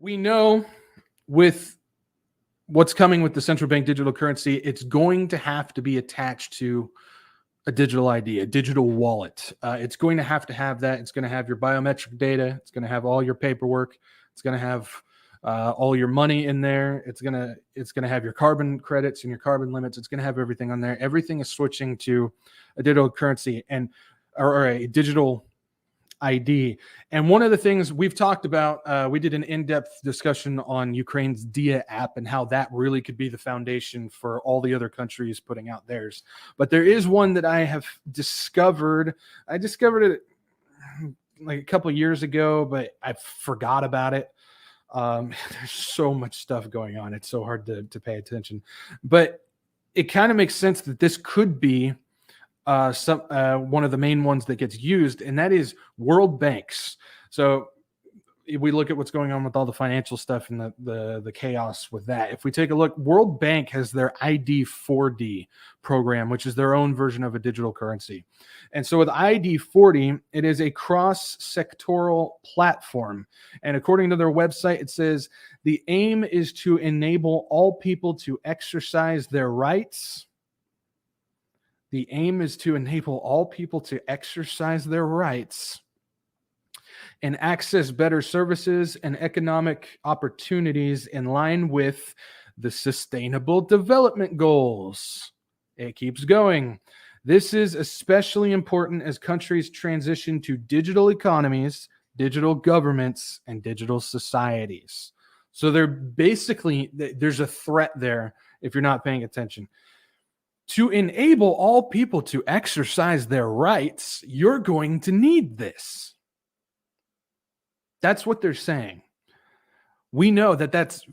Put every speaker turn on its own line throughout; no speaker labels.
We know with what's coming with the central bank digital currency, it's going to have to be attached to a digital ID, a digital wallet. It's going to have that. It's going to have your biometric data. It's going to have all your paperwork. It's going to have all your money in there. It's going to have your carbon credits and your carbon limits. It's going to have everything on there. Everything is switching to a digital currency or a digital ID. And one of the things we've talked about, we did an in-depth discussion on Ukraine's Dia app and how that really could be the foundation for all the other countries putting out theirs. But there is one that I have discovered. I discovered it like a couple of years ago, but I forgot about it. There's so much stuff going on. It's so hard to pay attention. But it kind of makes sense that this could be one of the main ones that gets used, and that is world banks. So if we look at what's going on with all the financial stuff and the chaos with that, if we take a look, World Bank has their ID4D program, which is their own version of a digital currency. And so with ID4D, it is a cross-sectoral platform. And according to their website, it says the aim is to enable all people to exercise their rights. The aim is to enable all people to exercise their rights and access better services and economic opportunities in line with the Sustainable Development Goals. It keeps going. This is especially important as countries transition to digital economies, digital governments, and digital societies. So there's a threat there if you're not paying attention. To enable all people to exercise their rights, you're going to need this. That's what they're saying. We know that that's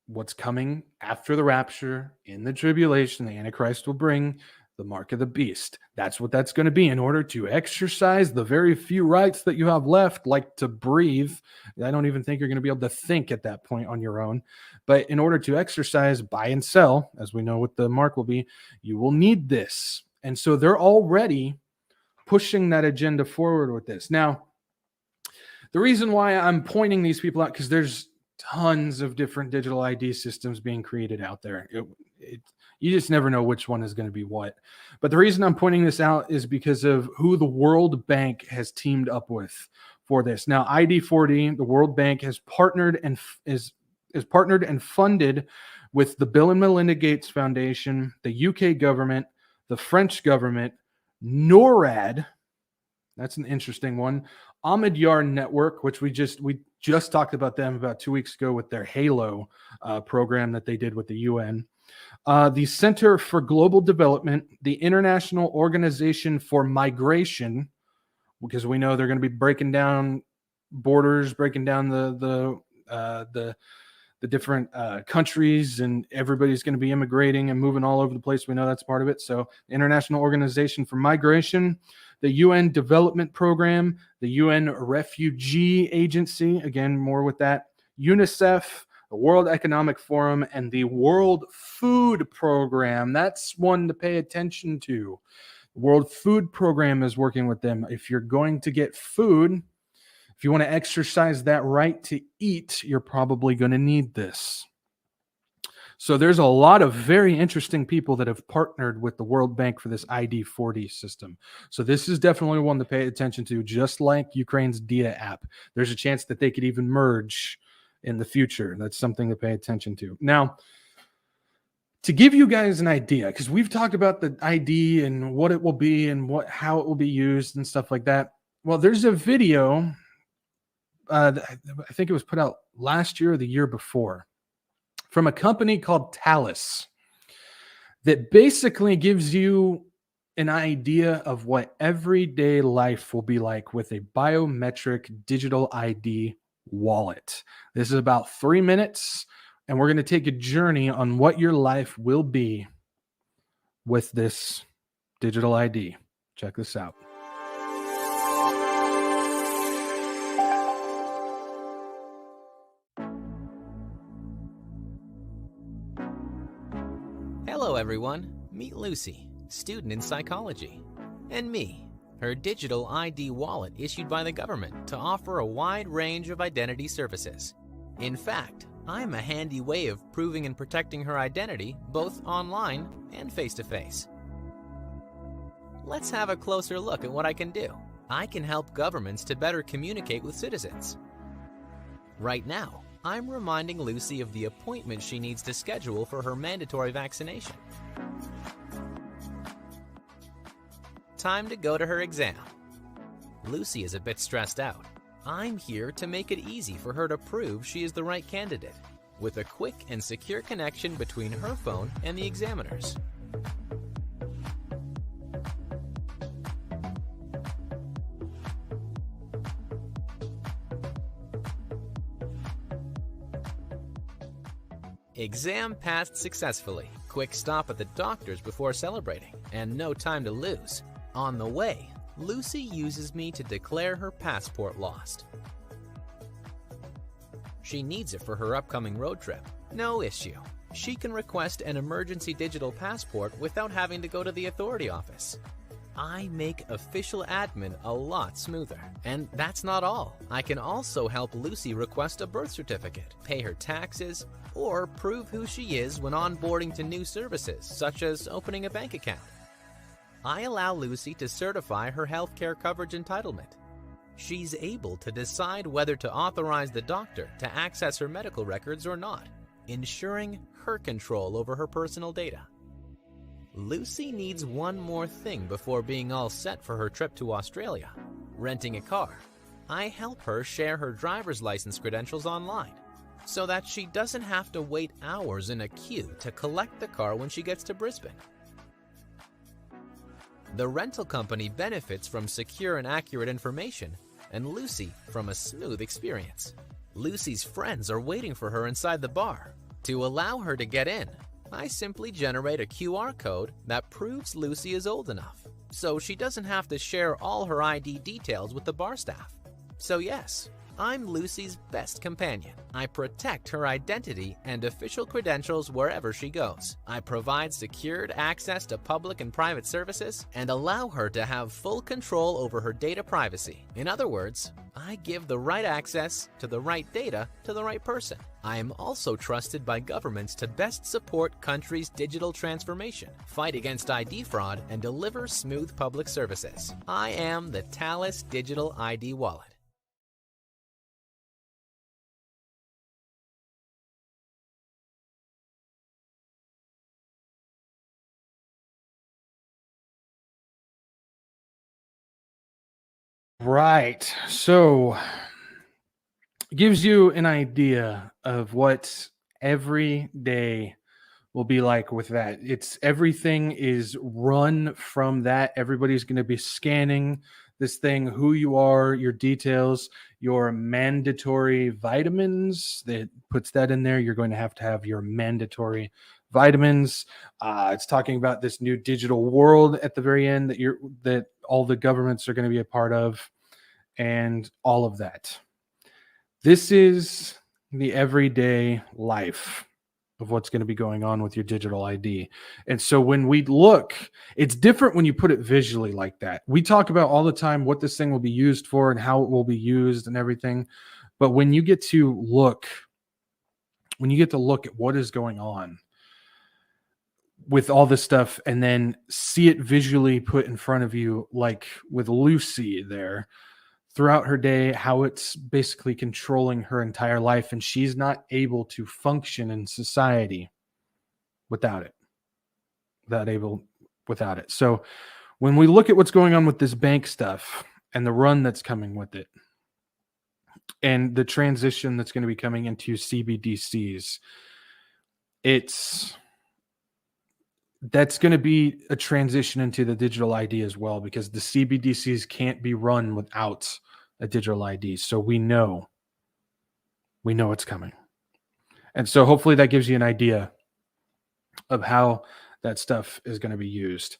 what's coming after the rapture, in the tribulation. The Antichrist will bring the mark of the beast. That's what that's going to be in order to exercise the very few rights that you have left, like to breathe. I don't even think you're going to be able to think at that point on your own. But in order to exercise, buy and sell, as we know what the mark will be, you will need this. And so they're already pushing that agenda forward with this. Now, the reason why I'm pointing these people out, because there's tons of different digital ID systems being created out there. You just never know which one is going to be what. But the reason I'm pointing this out is because of who the World Bank has teamed up with for this. Now, ID4D, the World Bank, has partnered and is partnered and funded with the Bill and Melinda Gates Foundation, the UK government, the French government, NORAD. That's an interesting one. Ahmadiyar Network, which we just talked about them about 2 weeks ago with their Halo program that they did with the UN. The Center for Global Development, the International Organization for Migration, because we know they're going to be breaking down borders, breaking down the different countries, and everybody's going to be immigrating and moving all over the place. We know that's part of it. So the International Organization for Migration, the UN Development Program, the UN Refugee Agency, again, more with that, UNICEF, the World Economic Forum, and the World Food Program. That's one to pay attention to. The World Food Program is working with them. If you're going to get food, if you want to exercise that right to eat, you're probably going to need this. So there's a lot of very interesting people that have partnered with the World Bank for this ID4D system. So this is definitely one to pay attention to, just like Ukraine's Dia app. There's a chance that they could even merge in the future. That's something to pay attention to. Now, to give you guys an idea, because we've talked about the ID and what it will be and how it will be used and stuff like that. Well, there's a video, I think it was put out last year or the year before, from a company called Thales that basically gives you an idea of what everyday life will be like with a biometric digital ID wallet. This is about 3 minutes, and we're going to take a journey on what your life will be with this digital ID. Check this out.
Hello everyone, meet Lucy, student in psychology, and me, her digital ID wallet issued by the government to offer a wide range of identity services. In fact, I'm a handy way of proving and protecting her identity both online and face-to-face. Let's have a closer look at what I can do. I can help governments to better communicate with citizens. Right now, I'm reminding Lucy of the appointment she needs to schedule for her mandatory vaccination. Time to go to her exam. Lucy is a bit stressed out. I'm here to make it easy for her to prove she is the right candidate, with a quick and secure connection between her phone and the examiner's. Exam passed successfully. Quick stop at the doctor's before celebrating, and no time to lose. On the way, Lucy uses me to declare her passport lost. She needs it for her upcoming road trip. No issue. She can request an emergency digital passport without having to go to the authority office. I make official admin a lot smoother. And that's not all. I can also help Lucy request a birth certificate, pay her taxes, or prove who she is when onboarding to new services, such as opening a bank account. I allow Lucy to certify her healthcare coverage entitlement. She's able to decide whether to authorize the doctor to access her medical records or not, ensuring her control over her personal data. Lucy needs one more thing before being all set for her trip to Australia: renting a car. I help her share her driver's license credentials online, so that she doesn't have to wait hours in a queue to collect the car when she gets to Brisbane. The rental company benefits from secure and accurate information, and Lucy from a smooth experience. Lucy's friends are waiting for her inside the bar. To allow her to get in, I simply generate a QR code that proves Lucy is old enough, so she doesn't have to share all her ID details with the bar staff. So yes, I'm Lucy's best companion. I protect her identity and official credentials wherever she goes. I provide secured access to public and private services and allow her to have full control over her data privacy. In other words, I give the right access to the right data to the right person. I am also trusted by governments to best support countries' digital transformation, fight against ID fraud, and deliver smooth public services. I am the Thales Digital ID Wallet.
Right. So it gives you an idea of what every day will be like with that. It's everything is run from that. Everybody's going to be scanning this thing, who you are, your details, your mandatory vitamins. That puts that in there. You're going to have your mandatory vitamins. It's talking about this new digital world at the very end that all the governments are going to be a part of, and all of that. This is the everyday life of what's going to be going on with your digital ID. And so when we look, it's different when you put it visually like that. We talk about all the time what this thing will be used for and how it will be used and everything. But when you get to look at what is going on with all this stuff and then see it visually put in front of you, like with Lucy there, throughout her day, how it's basically controlling her entire life, and she's not able to function in society without it. Without it. So when we look at what's going on with this bank stuff and the run that's coming with it, and the transition that's going to be coming into CBDCs, that's going to be a transition into the digital ID as well, because the CBDCs can't be run without a digital ID. So we know it's coming. And so hopefully that gives you an idea of how that stuff is going to be used.